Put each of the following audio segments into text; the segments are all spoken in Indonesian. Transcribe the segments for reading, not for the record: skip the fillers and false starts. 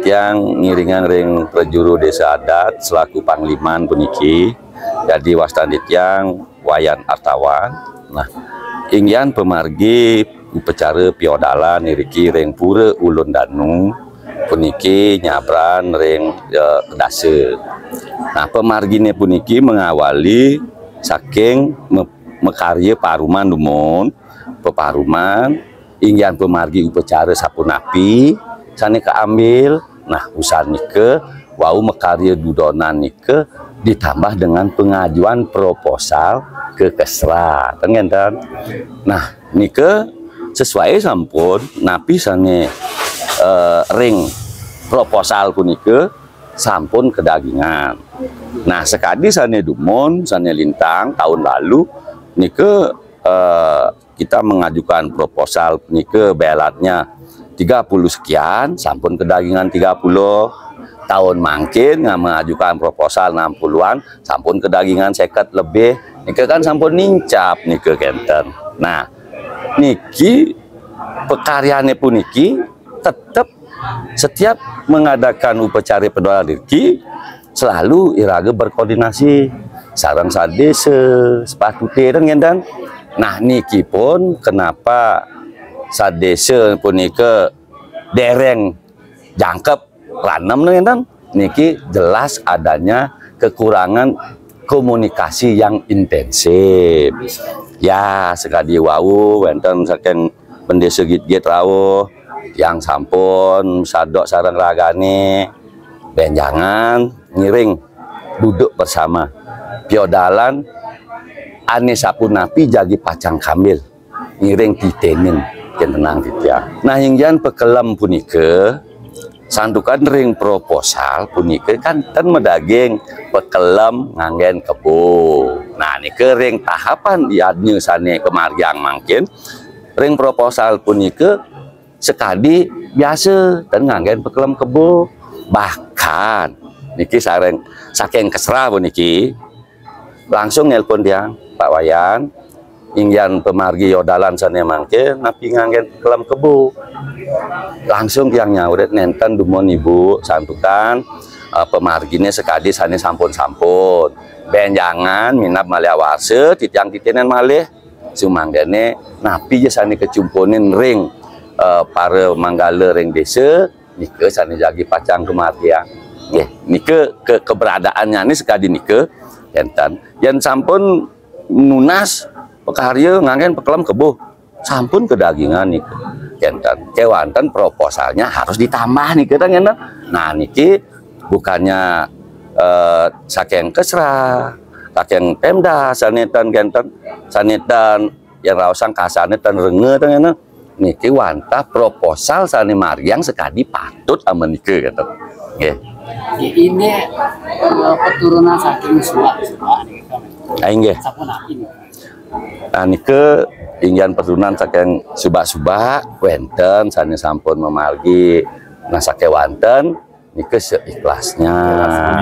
tiang ngiringan ring prajuru desa adat selaku pangliman puniki. Jadi wastani tiang wayan artawan. Nah, ingyan pemargi upacara piodalan niriki ring pura ulun danu puniki nyabran ring kedase. Nah, pemargine puniki mengawali saking mekarya paruman dumun peparuman ingyan pemargi upacara sapun api sane keambil. Nah, usan nike wau mekarya dudonan nike ditambah dengan pengajuan proposal ke Kesra tengenten. Nah, nike sesuai sampun napi sane ring proposal punike sampun kedagingan. Nah, sekadi sane dumun sane lintang tahun lalu nike kita mengajukan proposal nike belatnya 30 sekian sampun kedagingan 30 tahun mangkin mengajukan proposal 60-an sampun kedagingan 50 lebih nike kan sampun nincap nike kenten. Nah, niki pekaryane puniki tetap setiap mengadakan upacara pedoalan niki selalu iraga berkoordinasi sareng sadese sepatute dan. Nah, niki pun kenapa sadese punika dereng jangkep ranem nenten niki jelas adanya kekurangan komunikasi yang intensif. Ya, sekadi wau wonten saking pendesa git-git rawuh yang sampun sadok sareng ragane ben jangan ngiring duduk bersama piodalan ane sapunapi jagi pacang kambil ngiring titenin kentenang titia. Nah, hinggian pekelem punike santukan ring proposal punike kan ten medaging pekelem nganggen kebo. Nah, nike ring tahapan diadnya sane kemargiang mangkin ring proposal punike sekadi biasa ten nganggen pekelem kebo. Bahkan niki sareng saking Kesra puniki langsung nelpon tiang Pak Wayan ingyan pemargi yodalan sane mangke napi nganggen kelam kebo. Langsung tiang nyauret nenten dumon ibu santukan pemargine sekadi sane sampun-sampun ben jangan minap malih awase titiang titenen malih sumanggene napi je sane kecumpunin ring para manggala ring desa nike sane jagi pacang kemargian nggih. Nike keberadaannya ini sekadi nike enten yen sampun nunas pekarya nganggen pekelem kebo sampun kedagingan niki kenten kewanten proposalnya harus ditambah niki kan. Nah, niki bukannya saking Kesra saking Pemda sanetan kenten sanetan yang raosang kasane ten renge ten niki wantah proposal sane margiang sekadi patut amen niki kenten nggih. Ini keturunan saking Subak nggih. Nah, nike ingyan keturunan saking Subak-Subak wenten sane sampun memargi nah sakewanten nike seikhlasnya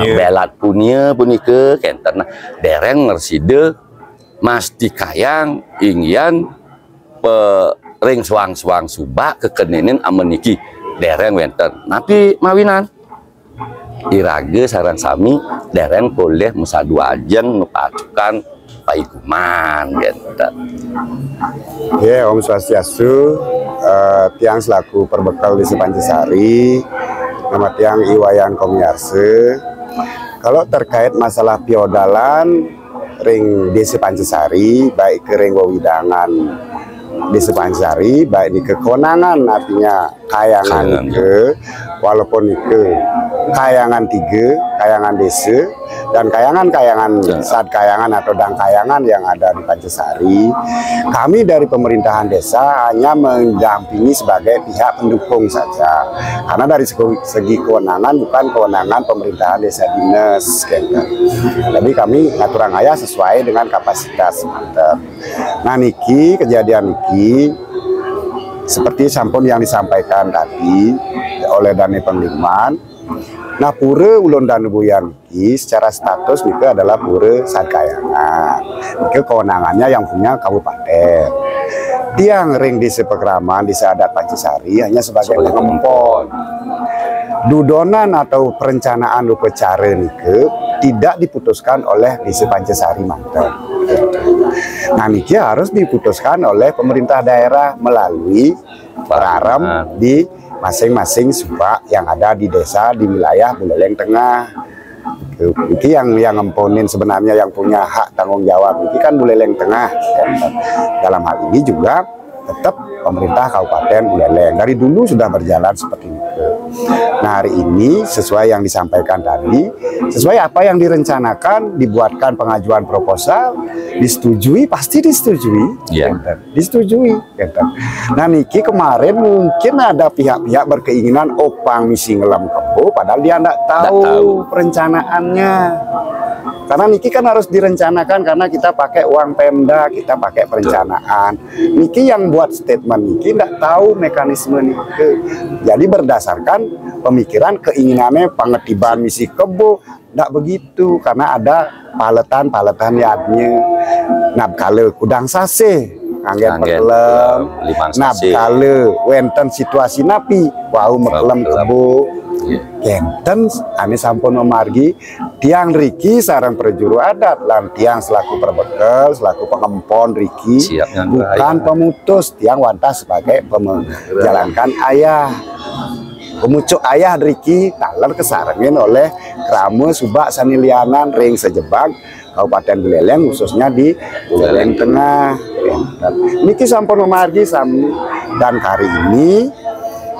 belat punya punike kenten. Nah, dereng ngerside Mas Dikayang ingyan ring suang-suang Subak kekeninin amen niki dereng wenten napi mawinan iraga sareng sami dereng boleh musadu ajeng nupacukan paikuman gitu. Ya, Om Swastiastu, tiang selaku perbekal Desa Pancasari, nama tiang Iwayan Komiarse. Kalau terkait masalah piodalan ring Desa Pancasari, baik ke ring wewidangan Desa Pancasari, baik di kekonangan artinya kayangan ke walaupun ke kayangan 3, kayangan desa dan kayangan-kayangan saat kayangan atau dangkayangan yang ada di Pancasari, kami dari pemerintahan desa hanya mendampingi sebagai pihak pendukung saja, karena dari segi kewenangan bukan kewenangan pemerintahan desa dinas gitu. Jadi kami ngaturang ayah sesuai dengan kapasitas mantep. Nah, niki kejadian niki seperti sampun yang disampaikan tadi oleh Dani Pengliman. Nah, pura Ulun Danu Buyan niki secara status niki adalah pura sadkayangan. Niki kewenangannya yang punya kabupaten. Tiang ring desa Pekraman, desa adat Pancasari hanya sebagai pengempon. dudonan atau perencanaan upacara nike tidak diputuskan oleh Desa Pancasari Manten. Nah niki harus diputuskan oleh pemerintah daerah melalui pararam di masing-masing subak yang ada di desa di wilayah Buleleng Tengah. Ini yang ngemponin sebenarnya yang punya hak tanggung jawab ini kan Buleleng Tengah. Dalam hal ini juga tetap pemerintah Kabupaten Buleleng dari dulu sudah berjalan seperti itu. Nah hari ini sesuai yang disampaikan tadi, sesuai apa yang direncanakan, dibuatkan pengajuan proposal, disetujui, pasti disetujui, disetujui. Nah niki kemarin mungkin ada pihak-pihak berkeinginan opang misi ngelam kebo, padahal dia tidak tahu perencanaannya. Karena niki kan harus direncanakan karena kita pakai uang Pemda, kita pakai perencanaan. Niki yang buat statement niki tidak tahu mekanisme niki. Jadi berdasarkan pemikiran keinginannya pengetiban misi kebo, tidak begitu karena ada paletan yadnya. Nabkale kudang sase, anggen pekelem, nabkale wenten situasi napi, wau mekelem kebo. Kenten ane sampun memargi tiang Riki sarang perjuru adat lan tiang selaku perbekel selaku pengempon Riki bukan pemutus tiang wantah sebagai menjalankan ayah pemucuk ayah Riki taler kesarengin oleh Krame Subak Sanilianan ring sejebak Kabupaten Buleleng khususnya di Buleleng Tengah. Niki sampun memargi dan kali ini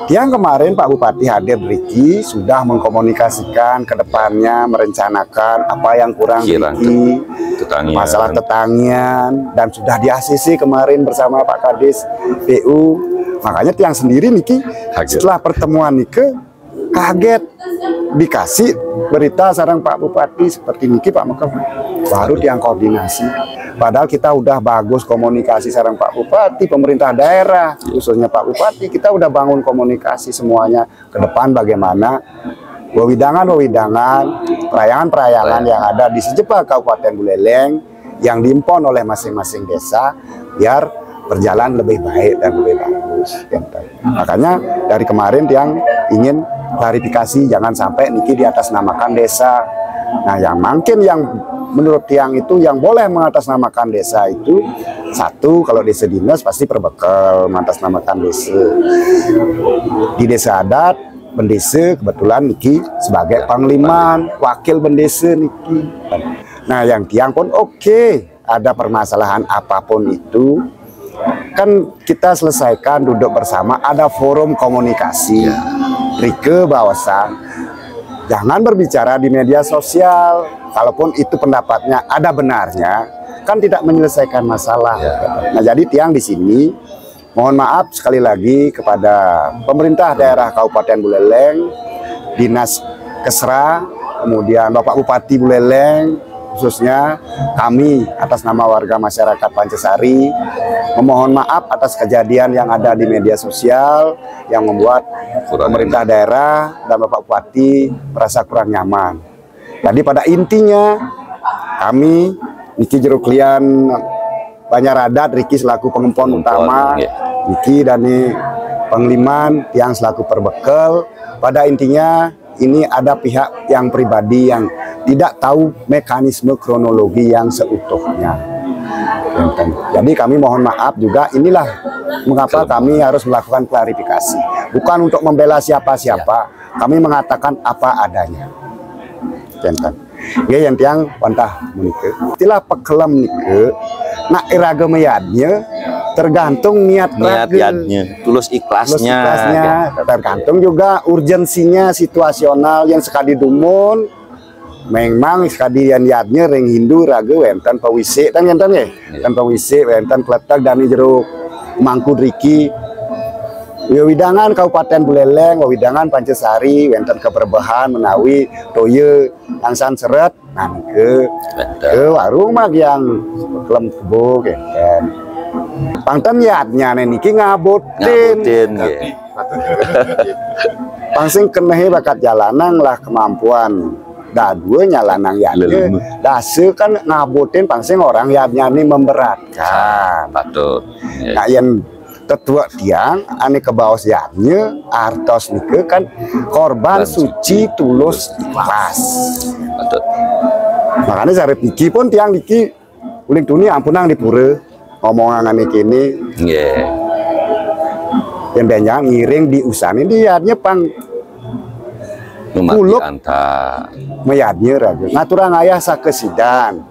yang kemarin Pak Bupati hadir Riki sudah mengkomunikasikan ke depannya, merencanakan apa yang kurang Riki, masalah tetangian, dan sudah di ACC kemarin bersama Pak Kadis PU. Makanya tiang sendiri Niki setelah pertemuan Niki kaget dikasih berita sarang Pak Bupati seperti Niki Pak Mekem baru tiang koordinasi. Padahal kita udah bagus komunikasi sarang Pak Bupati, pemerintah daerah, khususnya Pak Bupati, kita udah bangun komunikasi semuanya ke depan bagaimana wewidangan-wewidangan, perayangan-perayangan yang ada di sejebak Kabupaten Buleleng yang diimpon oleh masing-masing desa biar berjalan lebih baik dan lebih bagus. Makanya dari kemarin tiang ingin klarifikasi jangan sampai niki di atas namakan desa. Nah yang mungkin yang menurut tiang itu yang boleh mengatasnamakan desa itu satu kalau desa dinas pasti perbekel mengatasnamakan desa. Di desa adat bendesa kebetulan niki sebagai pangliman wakil bendesa niki. Nah yang tiang pun oke, ada permasalahan apapun itu kan kita selesaikan duduk bersama, ada forum komunikasi. Rike bahwasa jangan berbicara di media sosial. Kalaupun itu pendapatnya ada benarnya, kan tidak menyelesaikan masalah. Nah, jadi tiang di sini mohon maaf sekali lagi kepada pemerintah daerah Kabupaten Buleleng, Dinas Kesra, kemudian Bapak Bupati Buleleng, khususnya kami atas nama warga masyarakat Pancasari memohon maaf atas kejadian yang ada di media sosial yang membuat pemerintah daerah dan Bapak Bupati merasa kurang nyaman. Jadi pada intinya kami Niki Jeruklian Banyaradat Riki selaku pengempon utama, Niki dan Pengliman tiang selaku perbekel, pada intinya ini ada pihak yang pribadi yang tidak tahu mekanisme kronologi yang seutuhnya. Jadi kami mohon maaf juga, inilah mengapa kami harus melakukan klarifikasi. Bukan untuk membela siapa-siapa, kami mengatakan apa adanya. Ya yang tiang wantah menike. Istilah pekelem nike, nak iraga mayadnya tergantung niatnya, tulus ikhlasnya, tergantung juga urgensinya situasional yang sekali dumun. Memang sekali yang niatnya ring Hindu raga wenten pawisi dan enten ya, kan pawisi wenten kletek dan jeruk mangkud Riki. Widangan Kabupaten Buleleng, widangan Pancasari, wenten keberbahan menawi toye angsan seret nangke ke warung mak yang kelem kebo kan. Pangten yatnya niki ngabotin. Pangsing kenehe bakat jalanan lah kemampuan. Dua nyalanang yatnya. Dase kan ngabotin pangsing orang yatnya ini memberatkan. Patut. Nah yang tetua tiang ane kebaosiannya artos nike kan korban suci tulus ikhlas. Betul. Makanya saya pikir pun tiang niki uling dunia ampunang di pura ngomongan ane kini Nggih. yang banyak ngiring di usane diarnya pang Memati Kuluk. antar. mayadnya ragu ngaturan ayah sakesidan